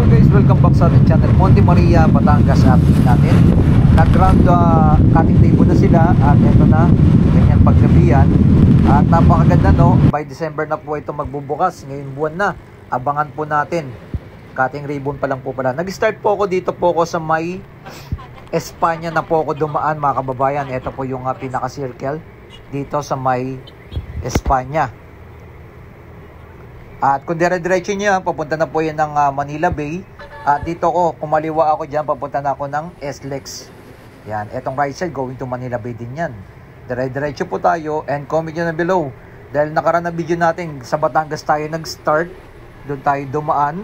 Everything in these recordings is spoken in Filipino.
Hello guys, welcome back sa ating channel. Monte Maria, Batangas update natin. Nag-ground cutting table na sila at ito na, ganyan paggabihan. At napakaganda no, by December na po ito magbubukas. Ngayon buwan na, abangan po natin. Cutting ribbon pa lang po pala. Nag-start po ako dito po ako sa may Espanya na po ako dumaan mga kababayan. Ito po yung pinaka-circle dito sa may Espanya. At kung dire-diretso niya, papunta na po yan ng Manila Bay. At dito ko, kumaliwa ako dyan, papunta na ako ng SLEX. Yan, etong right side, going to Manila Bay din yan. Dire-diretso po tayo, and comment nyo na below. Dahil nakaraan na video natin, sa Batangas tayo nag-start. Doon tayo dumaan.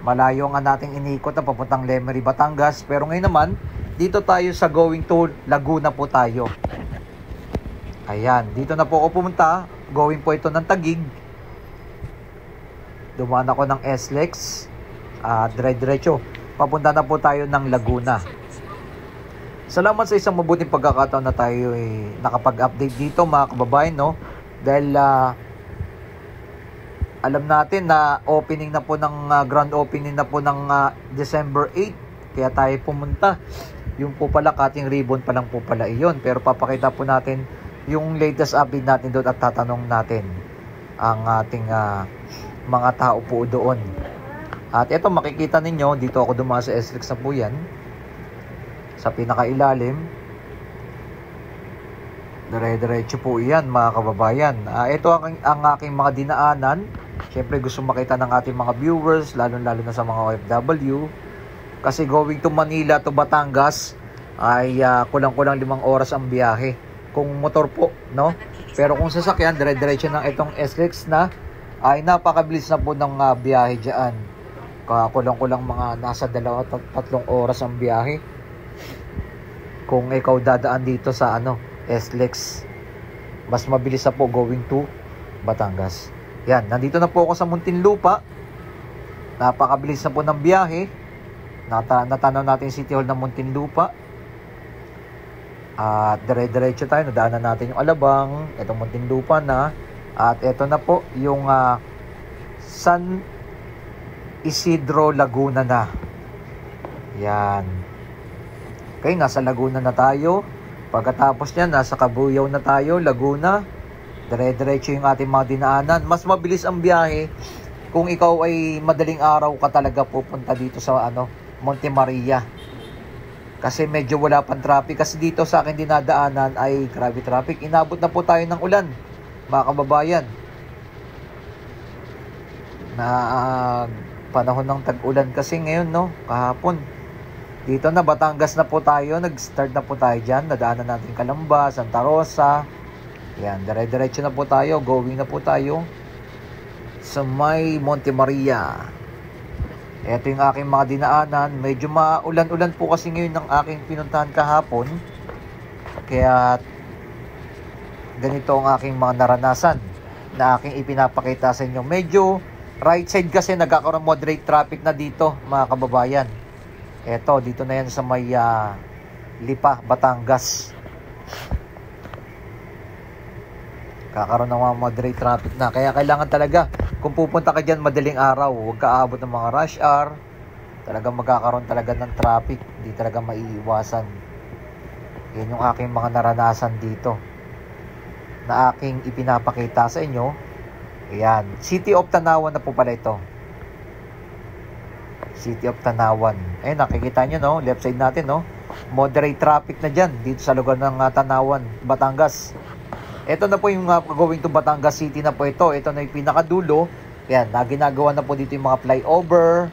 Malayo nga nating inikot na papuntang Lemery, Batangas. Pero ngayon naman, dito tayo sa going to Laguna po tayo. Ayan, dito na po ako pumunta. Going po ito ng Taguig. Dumaan ako ng SLEX. Dire-diretso. Papunta na po tayo ng Laguna. Salamat sa isang mabuting pagkakataon na tayo nakapag-update dito mga kababayan, no? Dahil alam natin na opening na po ng grand opening na po ng December 8. Kaya tayo pumunta. Yung po pala cutting ribbon pa lang po pala iyon. Pero papakita po natin yung latest update natin doon at tatanong natin ang ating mga tao po doon. At ito makikita ninyo, dito ako dumaan sa SLEX na po yan. Sa pinakailalim. Dire-diretso po yan mga kababayan. Ito ang aking mga dinaanan. Siyempre gusto makita ng ating mga viewers, lalo-lalo na sa mga OFW. Kasi going to Manila to Batangas ay kulang-kulang 5 oras ang biyahe. Kung motor po, no? Pero kung sasakyan, dire-diretso ng itong SLEX na ay napakabilis na po ng biyahe dyan. Kulang-kulang mga nasa 2-3 oras ang biyahe. Kung ikaw dadaan dito sa SLEX, mas mabilis na po going to Batangas. Yan, nandito na po ako sa Muntinlupa. Napakabilis na po ng biyahe. Natanaw natin City Hall ng Muntinlupa. At dire-diretso tayo, nadaanan natin yung Alabang, itong Muntinlupa na. At ito na po yung San Isidro, Laguna na. Yan. Okay, nasa Laguna na tayo. Pagkatapos niyan, nasa Cabuyao na tayo, Laguna. Dire-diretso yung ating mga dinaanan. Mas mabilis ang biyahe kung ikaw ay madaling araw ka talaga pupunta dito sa Monte Maria. Kasi medyo wala pang traffic. Kasi dito sa akin dinadaanan ay grabe traffic. Inabot na po tayo ng ulan mga kababayan, na panahon ng tag-ulan kasi ngayon, no? Kahapon dito na Batangas na po tayo, nag-start na po tayo dyan, nadaanan natin Calamba, Santa Rosa. Yan, dire-diretso na po tayo, going na po tayo sa may Monte Maria. Ito yung aking mga dinaanan. Medyo maulan-ulan po kasi ngayon ng aking pinuntahan kahapon, kaya ganito ang aking mga naranasan na aking ipinapakita sa inyo. Medyo right side kasi nagkakaroon moderate traffic na dito mga kababayan. Eto, dito na yan sa may Lipa, Batangas. Kakaroon ng mga moderate traffic na. Kaya kailangan talaga, kung pupunta ka dyan madaling araw, huwag ka aabot ng mga rush hour. Talagang magkakaroon talaga ng traffic. Hindi talaga maiiwasan. Yan yung aking mga naranasan dito na aking ipinapakita sa inyo. Ayan, City of Tanawan na po pala ito. City of Tanawan. Ayun, nakikita nyo, no? Left side natin, no? Moderate traffic na dyan, dito sa lugar ng Tanawan, Batangas. Ito na po yung going to Batangas City na po ito. Ito na yung pinakadulo. Ayan, ginagawa na po dito yung mga flyover.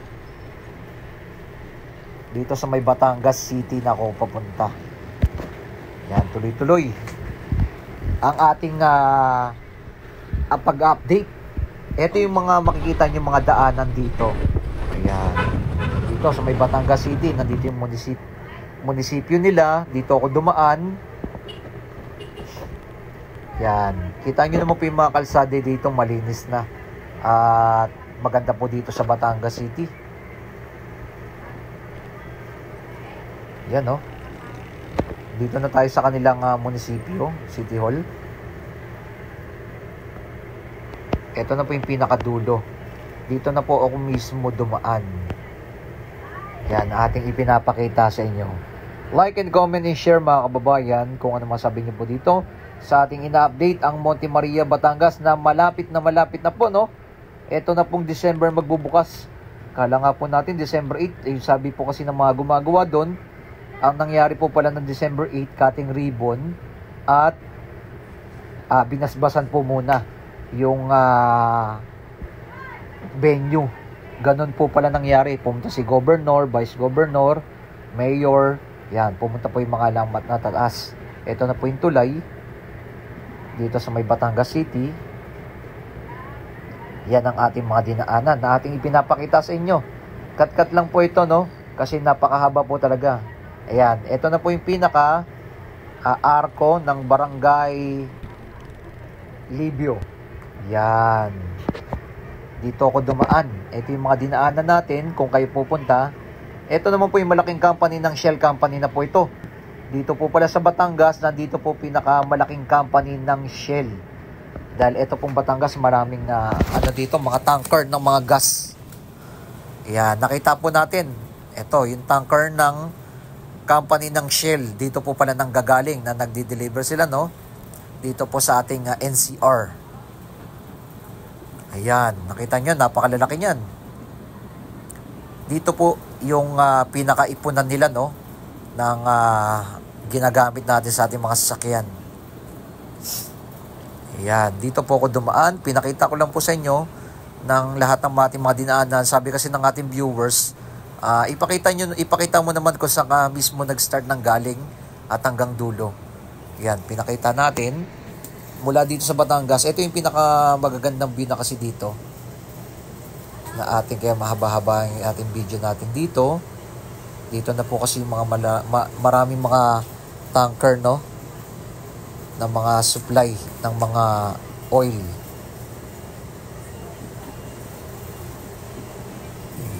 Dito sa may Batangas City na ako papunta. Ayan, tuloy-tuloy ang ating pag-update. Ito yung mga makikita nyo mga daanan dito. Ayan. Dito sa may Batangas City, nandito yung munisipyo nila. Dito ako dumaan. Yan. Kita nyo naman po yung mga kalsada dito, malinis na. At maganda po dito sa Batangas City. Yan, no? Dito na tayo sa kanilang munisipyo, City Hall. Ito na po yung pinakadulo. Dito na po ako mismo dumaan. Yan, ating ipinapakita sa inyo. Like and comment and share mga kababayan kung ano masabi niyo po dito sa ating ina-update ang Monte Maria, Batangas na malapit na po, no? Ito na pong December magbubukas. Kala nga po natin December 8, sabi po kasi ng mga gumagawa doon, ang nangyari po pala ng December 8, cutting ribbon at binasbasan po muna yung venue. Ganun po pala nangyari. Pumunta si Governor, Vice Governor, Mayor. Yan, pumunta po yung mga alamat na taas. Ito na po yung tulay dito sa may Batangas City. Yan ang ating mga dinaanan na ating ipinapakita sa inyo. Cut-cut lang po ito, no? Kasi napakahaba po talaga. Ayan, ito na po yung pinaka arko ng Barangay Libyo. Yan. Dito ako dumaan. Ito yung mga dinaanan natin kung kayo pupunta. Ito naman po yung malaking company ng Shell Company na po ito. Dito po pala sa Batangas, nandito po pinakamalaking company ng Shell. Dahil ito pong Batangas, maraming dito, mga tanker ng mga gas. Yan, nakita po natin. Ito, yung tanker ng company ng Shell. Dito po pala nang gagaling na nagdi-deliver sila, no? Dito po sa ating NCR. Ayan, nakita nyo, napakalalaki niyan. Dito po yung pinakaipunan nila, no, ng ginagamit natin sa ating mga sasakyan. Ayan, dito po ako dumaan. Pinakita ko lang po sa inyo ng lahat ng ating mga dinaanan. Sabi kasi ng ating viewers, ipakita mo naman kung saan ka mismo nag-start ng galing at hanggang dulo. Ayan, pinakita natin mula dito sa Batangas. Ito yung pinakamagagandang view na kasi dito na ating, kaya mahaba-haba yung ating video natin dito. Dito na po kasi yung mga maraming mga tanker, no, ng mga supply ng mga oil.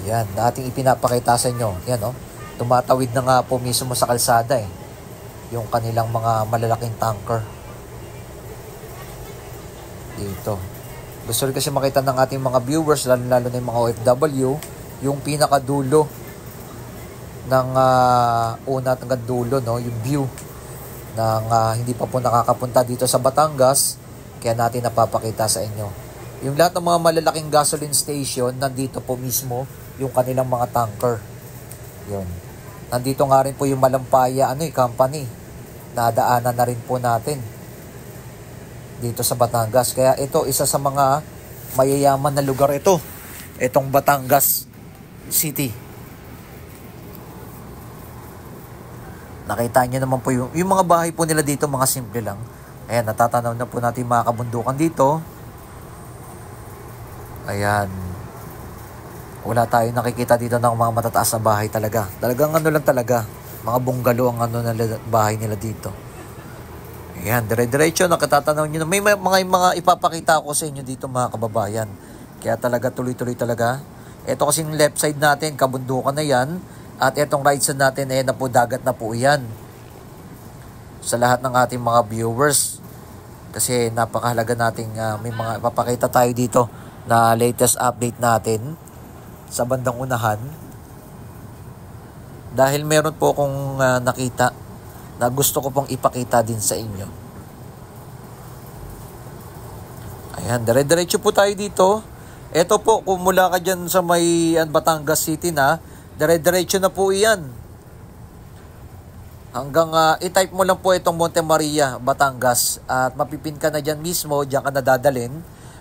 Yan, na ating ipinapakita sa inyo. Yan, no, tumatawid na nga po mismo sa kalsada yung kanilang mga malalaking tanker dito. Gusto rin kasi makita ng ating mga viewers, lalo na yung mga OFW, yung pinakadulo ng una at hanggang dulo, no, yung view ng hindi pa po nakakapunta dito sa Batangas, kaya natin napapakita sa inyo. Yung lahat ng mga malalaking gasoline station, nandito po mismo yung kanilang mga tanker. Yun. Nandito nga rin po yung Malampaya company. Nadaanan na rin po natin dito sa Batangas. Kaya ito, isa sa mga mayayaman na lugar ito. Itong Batangas City. Nakita nyo naman po yung mga bahay po nila dito, mga simple lang. Ayan, natatanaw na po natin mga kabundukan dito. Ayan. Wala tayong nakikita dito ng mga matataas na bahay talaga. Talagang lang talaga. Mga bungalow ang bahay nila dito. Ayan, dire-diretso, nakatatanaw nyo na. May mga ipapakita ako sa inyo dito mga kababayan. Kaya talaga tuloy-tuloy talaga. Ito kasing left side natin, kabundukan na yan. At itong right side natin, na po, dagat na po yan. Sa lahat ng ating mga viewers. Kasi napakahalaga nating may mga ipapakita tayo dito na latest update natin sa bandang unahan. Dahil meron po akong nakita na gusto ko pong ipakita din sa inyo. Ayan, dire-diretso po tayo dito. Ito po, kung mula ka dyan sa may Batangas City na, dire-diretso na po iyan. Hanggang i-type mo lang po itong Monte Maria, Batangas. At mapipin ka na dyan mismo, dyan ka na dadalhin.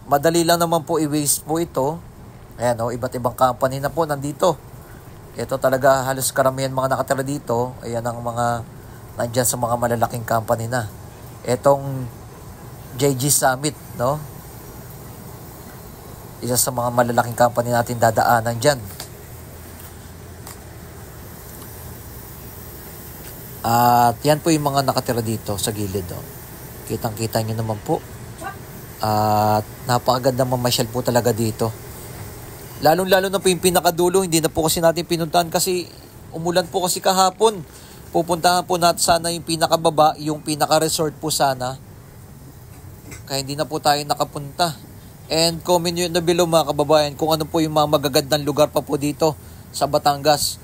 Madali lang naman po i-waste po ito. Ayan, iba't ibang company na po nandito. Ito talaga halos karamihan mga nakatira dito. Ayan ang mga nandyan sa mga malalaking company na. Etong JG Summit, no? Isa sa mga malalaking company natin dadaanan dyan. At yan po yung mga nakatira dito sa gilid. Kitang-kita nyo naman po. At napakaganda mamasyal po talaga dito. Lalong-lalo na po yung pinakadulo. Hindi na po kasi natin pinuntahan kasi umulan po kasi kahapon. Pupuntahan po natin sana yung pinakababa, yung pinaka-resort po sana. Kaya hindi na po tayo nakapunta. And comment nyo na below mga kababayan kung ano po yung mga magagandang lugar pa po dito sa Batangas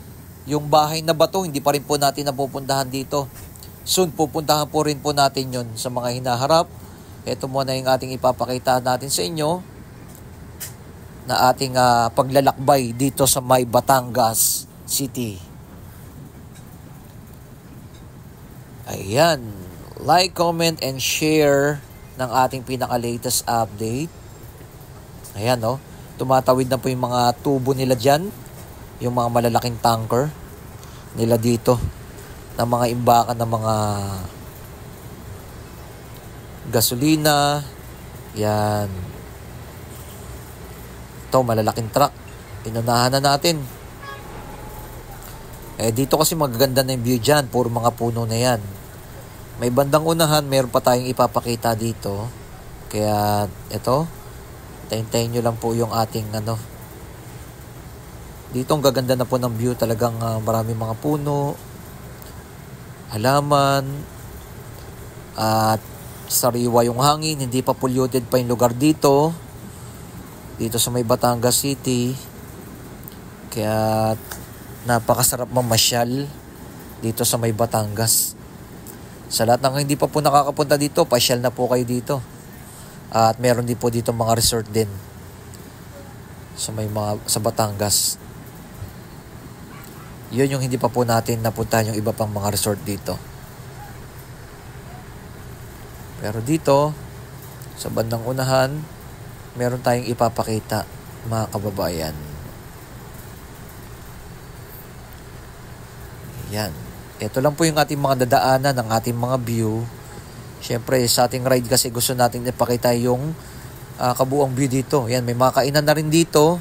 Yung bahay na bato, hindi pa rin po natin napupuntahan dito. Soon, pupuntahan po rin po natin yon sa mga hinaharap. Ito muna yung ating ipapakita natin sa inyo na ating paglalakbay dito sa May Batangas City. Ayan. Like, comment, and share ng ating pinaka-latest update. Ayan, no? Tumatawid na po yung mga tubo nila dyan. Yung mga malalaking tanker nila dito. Ng mga imbakan ng mga gasolina. Yan. Ito, malalaking truck. Inunahan na natin. Dito kasi magaganda na yung view dyan. Puro mga puno na yan. May bandang unahan, meron pa tayong ipapakita dito. Kaya, ito. Tayin-tayin nyo lang po yung ating Dito ang gaganda na po ng view. Talagang marami mga puno, halaman, at sariwa yung hangin. Hindi pa polluted pa yung lugar dito. Dito sa May Batangas City. Kaya napakasarap mamasyal dito sa May Batangas. Sa lahat ng hindi pa po nakakapunta dito, pasyal na po kayo dito. At meron din po dito mga resort din sa Batangas. Yun yung hindi pa po natin napuntahan, yung iba pang mga resort dito. Pero dito, sa bandang unahan, meron tayong ipapakita, mga kababayan. Yan. Ito lang po yung ating mga dadaanan, ng ating mga view. Siyempre, sa ating ride kasi gusto natin ipakita yung kabuang view dito. Yan, may mga kainan na rin dito.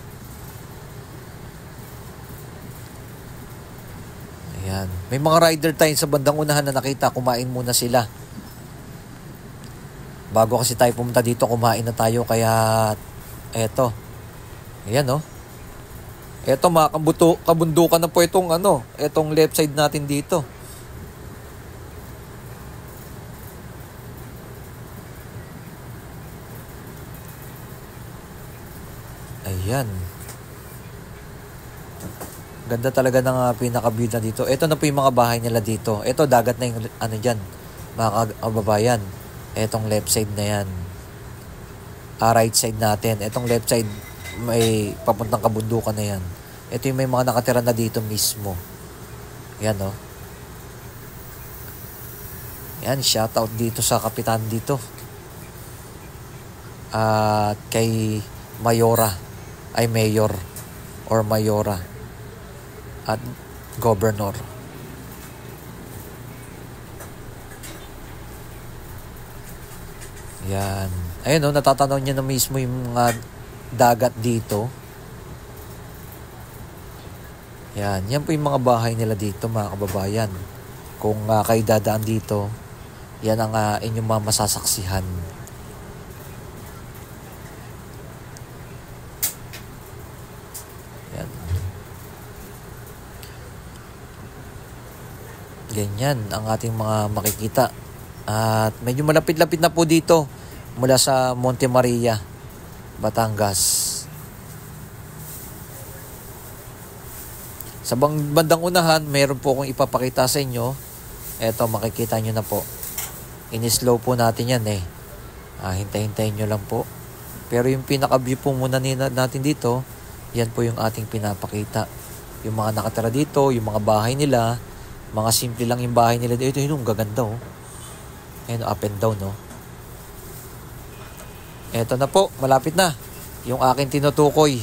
Ayan. May mga rider tayo sa bandang unahan na nakita, kumain muna sila. Bago kasi tayo pumunta dito, kumain na tayo. Kaya, eto. Ayan, no? Eto, mga kabundukan na po itong left side natin dito. Ayan. Ganda talaga ng pinaka-view na dito. Ito na po yung mga bahay nila dito. Ito, dagat na yung dyan, mga kababayan. Etong left side na yan. Right side natin. Etong left side, may papuntang kabundukan na yan. Ito yung may mga nakatira na dito mismo. Yan, no? Yan, shoutout dito sa kapitan dito. At kay Mayor or Mayora at Governor. Yan. Ayun, no, natatanaw niyo na mismo yung mga dagat dito. Yan po yung mga bahay nila dito, mga kababayan. Kung kayo dadaan dito, yan ang inyong mga masasaksihan. Yan. Ganyan ang ating mga makikita. At medyo malapit-lapit na po dito mula sa Monte Maria, Batangas. Sa bandang unahan, meron po akong ipapakita sa inyo. Eto, makikita nyo na po. In-slow po natin yan hintay-hintayin nyo lang po. Pero yung pinaka-view po muna natin dito, yan po yung ating pinapakita. Yung mga nakatira dito, yung mga bahay nila, mga simple lang yung bahay nila. Ito yung gaganda Ayan, up and down Eto na po, malapit na. Yung aking tinutukoy.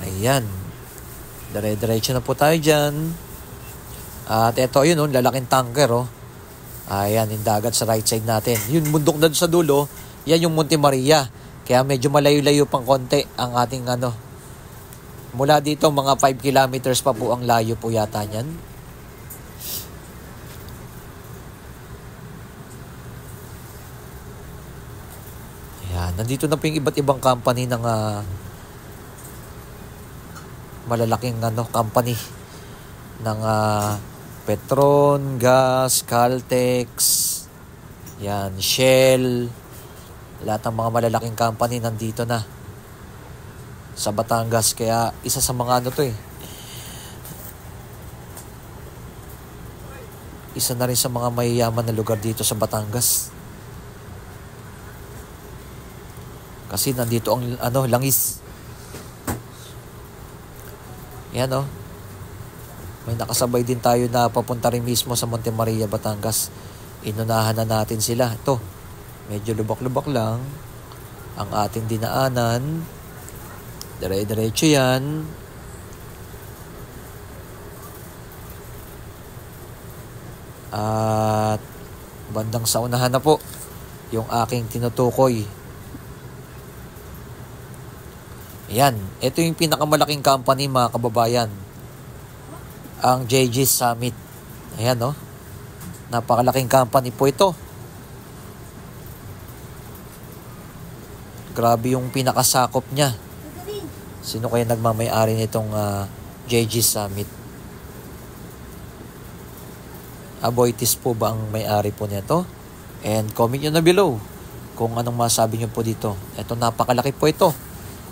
Ayan. Dire-diretso na po tayo dyan. At eto, yun lalaking tanker Ayan, yung dagat sa right side natin. Yung bundok na sa dulo, yan yung Monte Maria. Kaya medyo malayo-layo pang konti ang ating Mula dito, mga 5 kilometers pa po ang layo po yata niyan. Ayan, nandito na po yung iba't ibang company ng malalaking company ng Petron, Gas, Caltex. Yan, Shell, lahat ng mga malalaking company nandito na sa Batangas. Kaya isa sa mga ano to eh, isa na rin sa mga mayayaman na lugar dito sa Batangas. Kasi nandito ang langis. Yan oh. May nakasabay din tayo na papunta rin mismo sa Monte Maria, Batangas. Inunahan na natin sila. Ito, medyo lubak-lubak lang ang ating dinaanan. Dire-diretso yan. At bandang sa unahan na po yung aking tinutukoy. Yan, ito yung pinakamalaking company mga kababayan, ang JG Summit. Ayan no, napakalaking company po ito. Grabe yung pinakasakop niya. Sino kaya nagmamay-ari nitong JG Summit? Aboitiz po ba ang may-ari po nito? And comment nyo na below kung anong masabi nyo po dito. Ito, napakalaki po ito.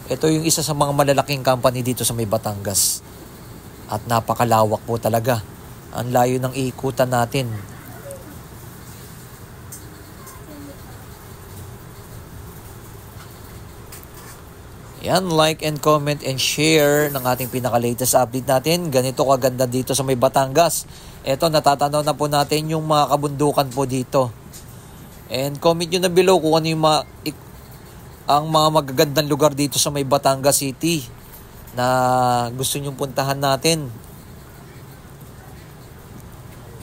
Ito yung isa sa mga malalaking company dito sa may Batangas. At napakalawak po talaga. Ang layo ng iikutan natin. Yan, like and comment and share ng ating pinaka-latest update natin. Ganito kaganda dito sa may Batangas. Ito, natatanaw na po natin yung mga kabundukan po dito. And comment nyo na below kung ano yung ang mga magagandang lugar dito sa may Batangas City na gusto nyong puntahan natin.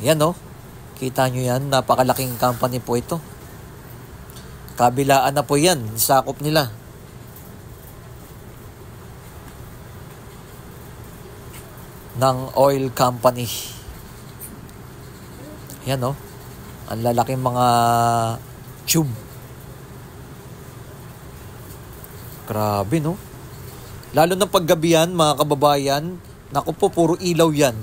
Yan oh. Kita nyo yan. Napakalaking company po ito. Kabilaan na po yan. Sakop nila. Ng oil company. Yan oh. Ang lalaking mga tube. Grabe no. Lalo na paggabihan mga kababayan. Naku po, puro ilaw yan.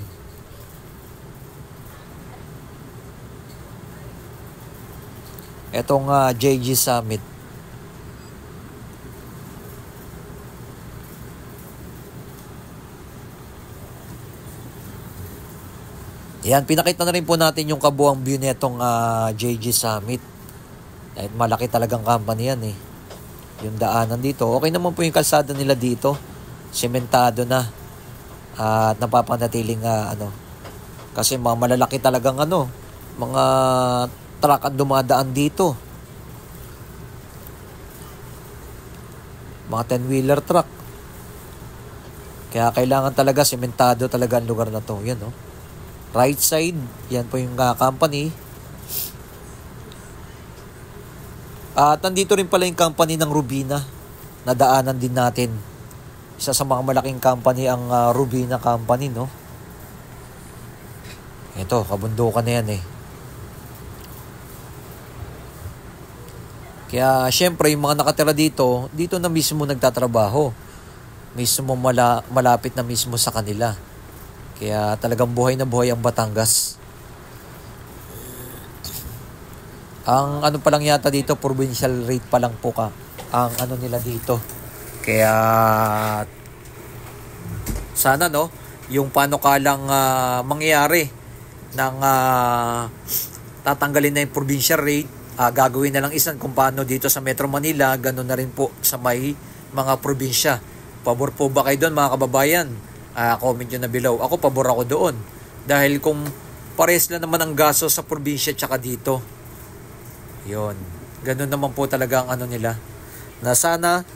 Etong JG Summit. Yan, pinakita na rin po natin yung kabuang view nitong JG Summit. Kahit malaki talagang company yan eh. Yung daanan dito. Okay naman po yung kalsada nila dito. Sementado na. At napapanatiling kasi mga malalaki talagang mga truck ang dumadaan dito. Mga 10-wheeler truck. Kaya kailangan talaga sementado talaga ang lugar na to. Yan right side. Yan po yung company. At nandito rin pala yung company ng Rubina. Nadaanan din natin. Isa sa mga malaking company ang Rubina Company, no? Ito, kabundukan na yan eh. Kaya syempre yung mga nakatira dito na mismo nagtatrabaho. Mismo malapit na mismo sa kanila. Kaya talagang buhay na buhay ang Batangas. Ang pa lang yata dito, provincial rate pa lang po ang nila dito. Kaya sana yung panukalang mangyayari ng tatanggalin na yung provincial rate, gagawin na lang isan kung paano dito sa Metro Manila, ganun na rin po sa may mga probinsya. Pabor po ba kayo doon mga kababayan? Comment nyo na below. Ako, pabor ako doon. Dahil kung pares lang naman ang gasto sa probinsya tsaka dito, yun. Ganun naman po talaga ang nila. Na sana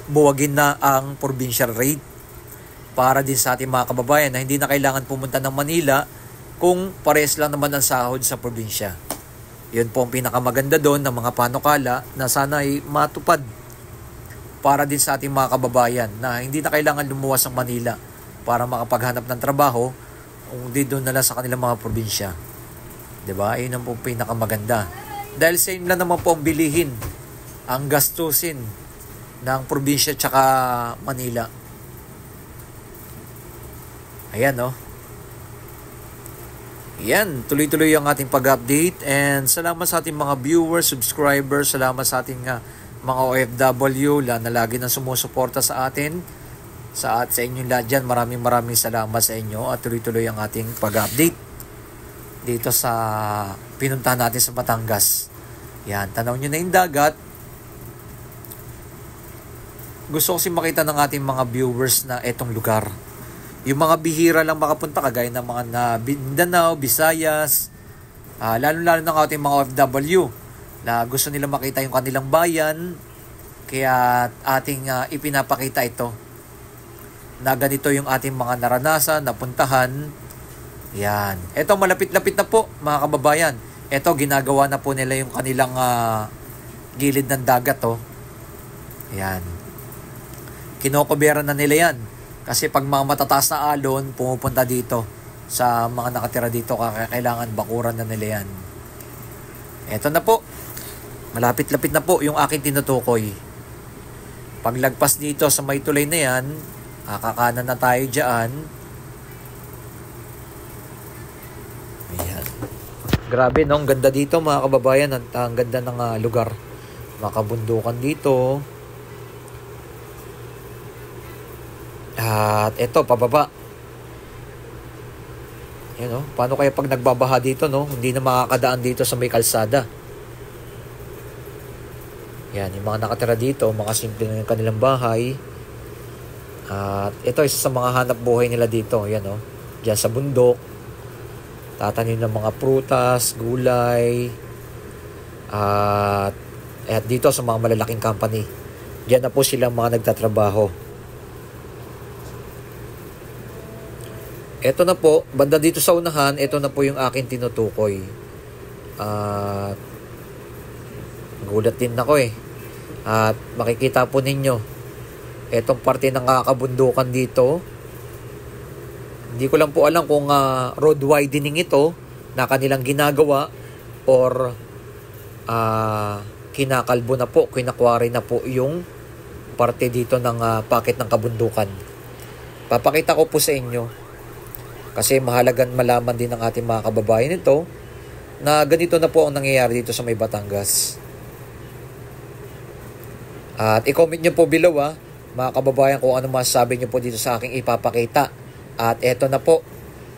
buwagin na ang provincial rate para din sa ating mga kababayan na hindi na kailangan pumunta ng Manila kung pares lang naman ang sahod sa probinsya. Yun po ang pinakamaganda doon ng mga panukala na sana ay matupad para din sa ating mga kababayan na hindi na kailangan lumuwas ng Manila para makapaghanap ng trabaho kung di doon na lang sa kanilang mga probinsya. Diba? Ayun ang po pinakamaganda. Dahil same lang naman po ang bilihin, ang gastusin ng probinsya tsaka Manila. Ayan Yan, tuloy-tuloy ang ating pag-update and salamat sa ating mga viewers, subscribers, salamat sa ating mga OFW na lagi nang sumusuporta sa atin. Sa inyong lahat dyan, maraming salamat sa inyo at tuloy-tuloy ang ating pag-update dito sa pinuntahan natin sa Batangas. Yan, tanaw nyo na yung dagat. Gusto ko kasi makita ng ating mga viewers na etong lugar. Yung mga bihira lang makapunta kagaya ng mga na Mindanao, Visayas, lalo-lalo ng ating mga OFW na gusto nila makita yung kanilang bayan. Kaya ating ipinapakita ito na ganito yung ating mga naranasan, napuntahan. Yan. Ito malapit-lapit na po mga kababayan. Ito ginagawa na po nila yung kanilang gilid ng dagat. Yan. Kinokobera na nila yan. Kasi pag mga matataas na alon, pumupunta dito sa mga nakatira dito, kailangan bakuran na nila yan. Eto na po. Malapit-lapit na po yung aking tinutukoy. Paglagpas dito sa may tulay na yan, kakanan na tayo dyan. Ayan. Grabe, no? Ang ganda dito mga kababayan. Ang ganda ng lugar. Makabundukan dito. At ito, pababa. Yan, no? Paano kaya pag nagbabaha dito, no? Hindi na makakadaan dito sa may kalsada. Yan, yung mga nakatira dito, mga simple na yung kanilang bahay. At ito, isa sa mga hanap buhay nila dito. Yan, no? Diyan sa bundok. Tatanim ng mga prutas, gulay. At dito sa mga malalaking company. Diyan na po silang mga nagtatrabaho. Ito na po, banda dito sa unahan, ito na po yung aking tinutukoy. Gulat din ako eh. At makikita po ninyo, etong parte ng kakabundukan dito. Hindi ko lang po alam kung road widening ito na kanilang ginagawa or kinakalbo na po, kinakwari na po yung parte dito ng packet ng kabundukan. Papakita ko po sa inyo. Kasi mahalagang malaman din ng ating mga kababayan ito na ganito na po ang nangyayari dito sa may Batangas. At i-comment nyo po below mga kababayan kung ano masasabi nyo po dito sa aking ipapakita. At eto na po,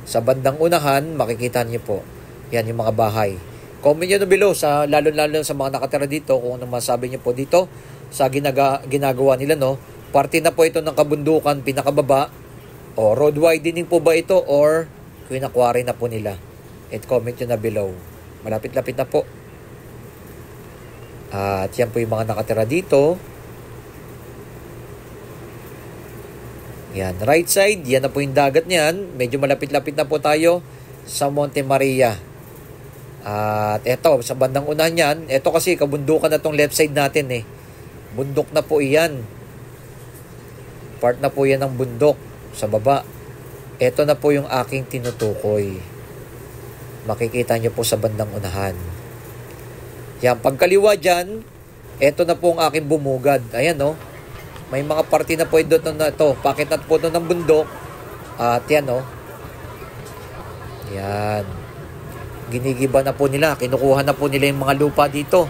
sa bandang unahan makikita nyo po. Yan yung mga bahay. Comment nyo na below lalo-lalo sa mga nakatira dito kung ano masasabi nyo po dito sa ginagawa nila, no. Parte na po ito ng kabundukan, pinakababa. O road widening po ba ito or kinakwari na po nila? At comment nyo na below. Malapit-lapit na po. At yan po yung mga nakatira dito. Yan, right side, yan na po yung dagat niyan. Medyo malapit-lapit na po tayo sa Monte Maria. At eto, sa bandang unahan yan, eto kasi kabundukan na tong left side natin eh. Bundok na po iyan. Part na po yan ng bundok. Sa baba, ito na po yung aking tinutukoy. Makikita nyo po sa bandang unahan. Yan, pagkaliwa dyan, ito na po ang aking bumugad. Ayan, no? May mga parte na po ito na ito. Pakit na po ito ng bundok. At yan, no? Yan. Ginigiba na po nila. Kinukuha na po nila yung mga lupa dito.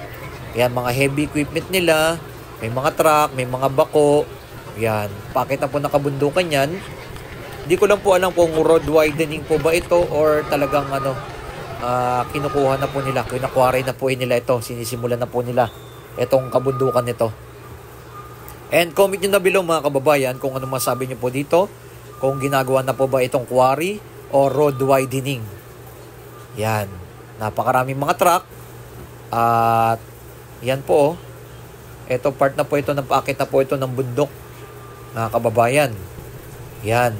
Yan, mga heavy equipment nila. May mga truck, may mga bako. Yan, pakit na po ng kabundukan yan. Hindi ko lang po alam kung road widening po ba ito or talagang kinukuha na po nila, kinakwari na po nila ito, sinisimulan na po nila itong kabundukan nito. And comment nyo na below mga kababayan kung ano masabi nyo po dito, kung ginagawa na po ba itong quarry or road widening. Yan, napakaraming mga truck. At yan po, ito part na po ito, napakit na po ito ng bundok mga kababayan. Yan.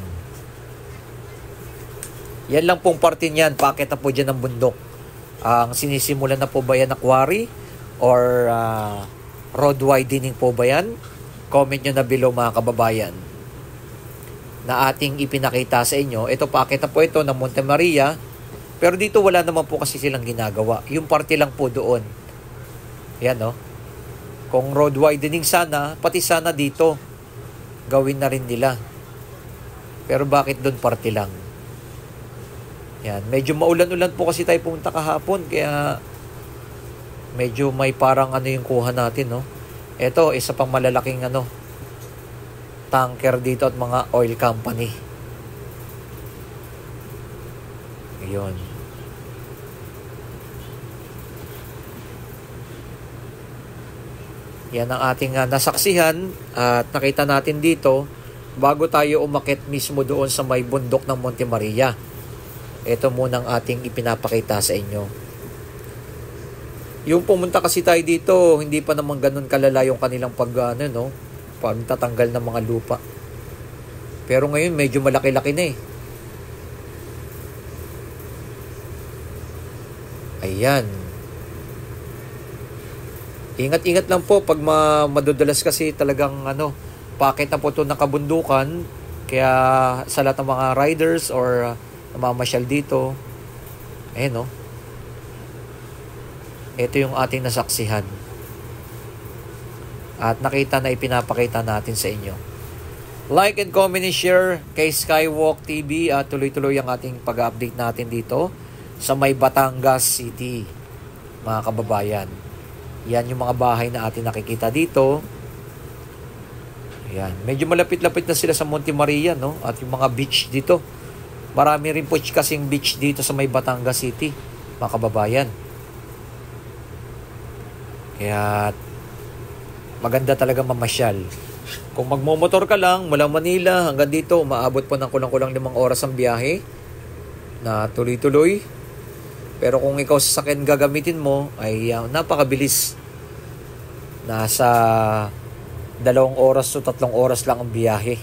Yan lang pong parte niyan. Pakit na po dyan ng bundok. Ang sinisimulan na po ba yan na quarry? Or road widening po ba yan? Comment nyo na below mga kababayan. Na ating ipinakita sa inyo. Ito pakit na po ito ng Monte Maria. Pero dito wala naman po kasi silang ginagawa. Yung parte lang po doon. Yan, no? Kung road widening sana, pati sana dito gawin na rin nila. Pero bakit doon parte lang? Yan, medyo maulan-ulan po kasi tayo pumunta kahapon, kaya medyo may parang ano yung kuha natin, no. Ito, isa pang malalaking tanker dito at mga oil company. Ayun. Yan ang ating nasaksihan at nakita natin dito bago tayo umakyat mismo doon sa may bundok ng Monte Maria. Ito muna ang ating ipinapakita sa inyo. Yung pumunta kasi tayo dito, hindi pa naman ganun kalala yung kanilang pagtatanggal ng mga lupa. Pero ngayon medyo malaki-laki na eh. Ayan. Ingat-ingat lang po pag madudulas kasi talagang packet na po ito ng kabundukan. Kaya sa lahat ng mga riders or namamasyal dito, ito yung ating nasaksihan. At nakita na ipinapakita natin sa inyo. Like and comment and share kay Skywalk TV at tuloy-tuloy ang ating pag-update natin dito sa may Batangas City, mga kababayan. Yan yung mga bahay na ating nakikita dito. Ayan. Medyo malapit-lapit na sila sa Monte Maria, no? At yung mga beach dito. Marami rin po kasing beach dito sa may Batangas City, mga kababayan. Kaya maganda talaga mamasyal. Kung magmomotor ka lang mula Manila hanggang dito, umaabot po ng kulang-kulang 5 oras ang biyahe na tuloy-tuloy. Pero kung ikaw sasakyan gagamitin mo, ay napakabilis. Nasa 2 oras o 3 oras lang ang biyahe.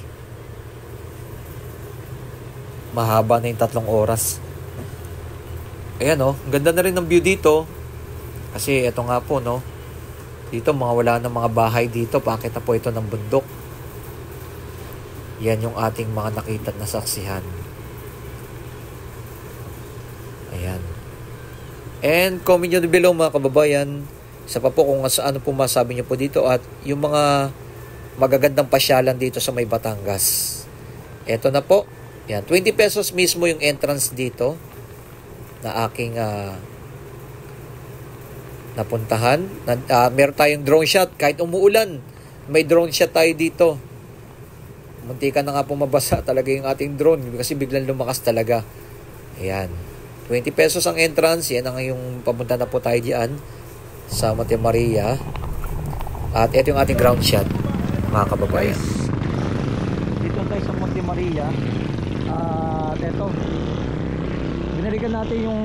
Mahaba na yung 3 oras. Ayan ganda na rin ng view dito. Kasi ito nga po dito wala na mga bahay dito. Pakita po ito ng bundok. Yan yung ating mga nakita na saksihan. Ayan. And comment nyo below mga kababayan. Isa pa po kung ano po masabi nyo po dito. At yung mga magagandang pasyalan dito sa may Batangas. Eto na po. Yan. 20 pesos mismo yung entrance dito. Na aking napuntahan. Meron tayong drone shot. Kahit umuulan, may drone shot tayo dito. Muntikan na nga po mabasa talaga yung ating drone. Kasi biglang lumakas talaga. Ayan. 20 pesos ang entrance. Yan ang yung papunta na po tayo diyan sa Monte Maria. At ito yung ating ground shot, mga kababayan. Dito tayo sa Monte Maria. At ito, binalikan natin yung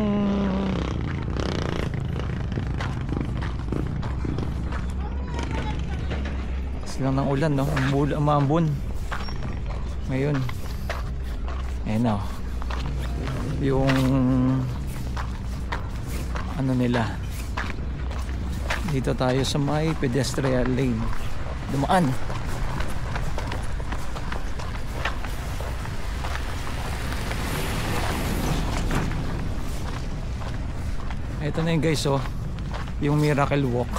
lang ng ulan, umambon ngayon. Ayan yung nila dito tayo sa may pedestrian lane dumaan. Ito na yung guys yung Miracle Walk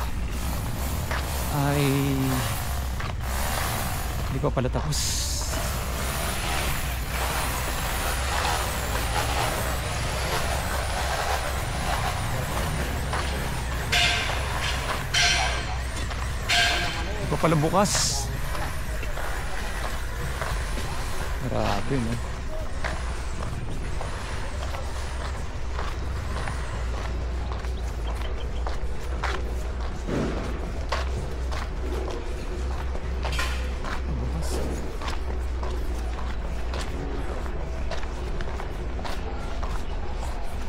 ay hindi pa pala tapos. Hindi pa pala bukas. Grabe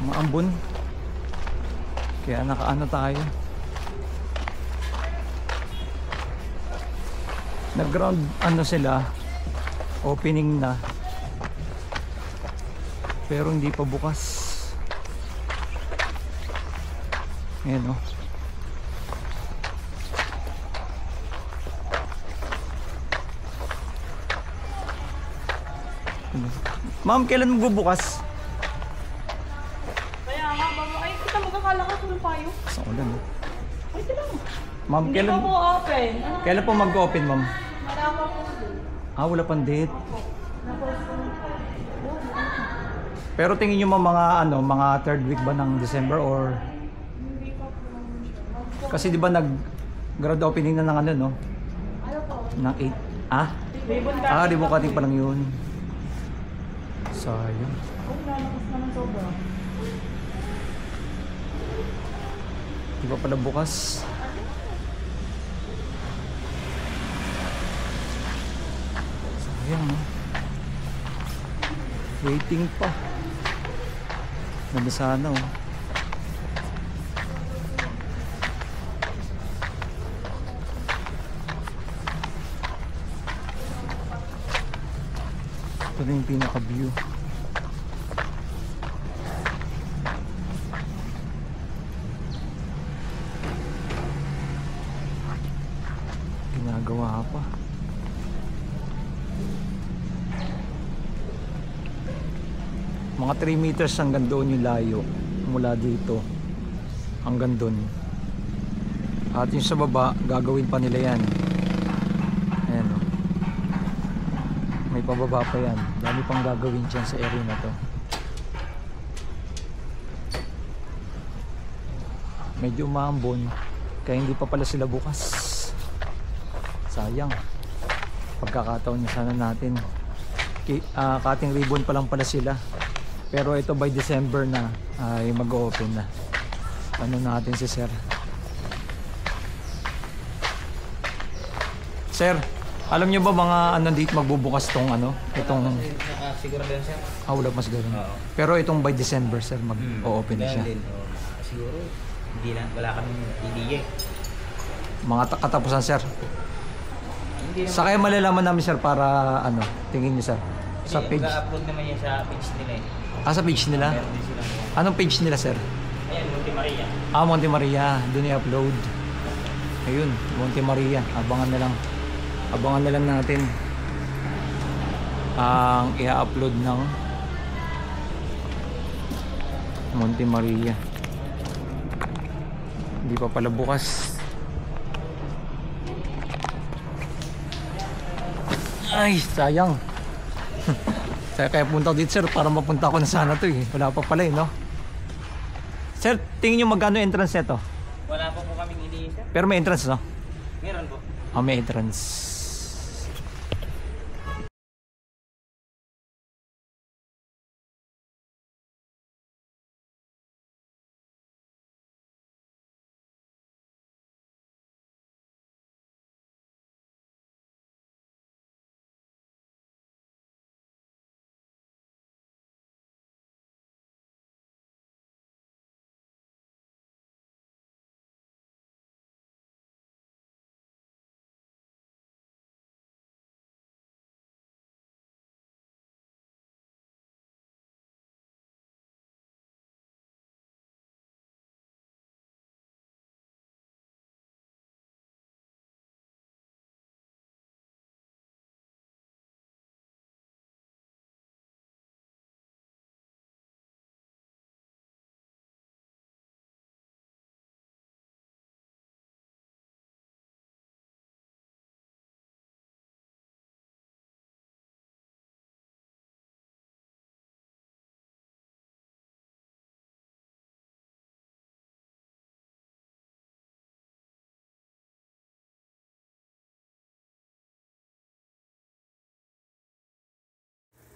maambon kaya nakaano tayo, nag ground sila, opening na pero hindi pa bukas. Ayan ma'am, kailan magbubukas? Sa ulan Ay, sila mo. ma'am, Hindi pa po open. kailan po mag-open ma'am? Wala pa po doon. Wala pang date. Pero tingin nyo mga ano, mga third week ba ng December or kasi di ba grand opening na ng ano no? Ng 8. Ah? Ribbon cutting pa lang yun. Sayang. Lalakas naman sobra. Di ba pala bukas? Sayang no? Waiting pa. Ganda sana oh. Ito na yung pinaka-view. Ginagawa pa. Mga 3 meters hanggang doon yung layo mula dito hanggang doon. At yung sa baba gagawin pa nila yan. Ayan o. May pababa pa yan. Dami pang gagawin dyan sa area na to. Medyo umambon kaya hindi pa pala sila bukas. Sayang. Pagkakataon niya sana natin. Cutting ribbon pa lang pala sila. Pero ito by December na ay mag-open na. Ano natin si Sir? Sir, alam niyo ba mga ano dito magbubukas tong ano? Itong Siguro din sir. wala mas ganoon. Pero itong by December Sir mag-open na siya. Siguro hindi na wala kami idea. Mga katapusan Sir. Hindi na. Sa kaya malalaman namin Sir para ano, tingin niyo Sir? Sa page. Mag-upload naman yan sa page nila eh. Sa page nila? Meron din sila. Anong page nila Sir? Ayan, Monte Maria. Monte Maria, doon i-upload. Ayun, Monte Maria. Abangan na lang natin ang i-upload ng Monte Maria. Hindi pa pala bukas. Ay, sayang. Kaya punta ko dito Sir para mapunta ko na sana to eh. Wala pa pala eh no. Sir, tingin nyo magkano entrance nito? Wala pa po kaming idea sir. Pero may entrance no? Meron po. May entrance.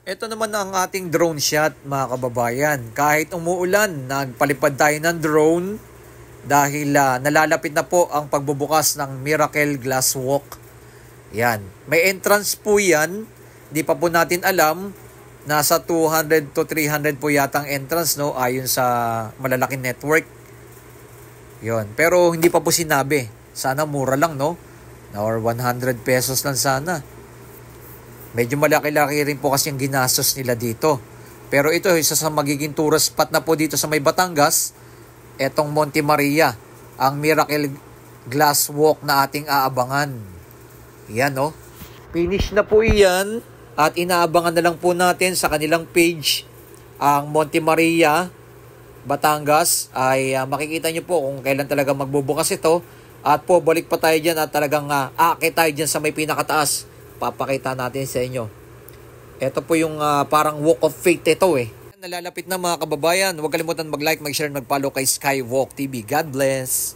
Ito naman ang ating drone shot mga kababayan. Kahit umuulan, nagpalipad tayo ng drone dahil nalalapit na po ang pagbubukas ng Miracle Glass Walk. Yan. May entrance po yan. Di pa po natin alam. Nasa 200 to 300 po yatang entrance no ayon sa malalaking network. Yon. Pero hindi pa po sinabi. Sana mura lang no. Or 100 pesos lang sana. Medyo malaki-laki rin po kasi ang ginastos nila dito. Pero ito, isa sa magiging tourist spot na po dito sa may Batangas, etong Monte Maria, ang Miracle Glass Walk na ating aabangan. Yan, no? Finish na po iyan at inaabangan na lang po natin sa kanilang page ang Monte Maria, Batangas. Ay makikita nyo po kung kailan talaga magbubukas ito. At po, balik pa tayo dyan at talagang aakit tayo dyan sa may pinakataas. Papakita natin sa inyo. Ito po yung parang walk of faith ito eh. nalalapit na mga kababayan. Huwag kalimutan mag-like, mag-share, mag-follow kay Skywalk TV. God bless!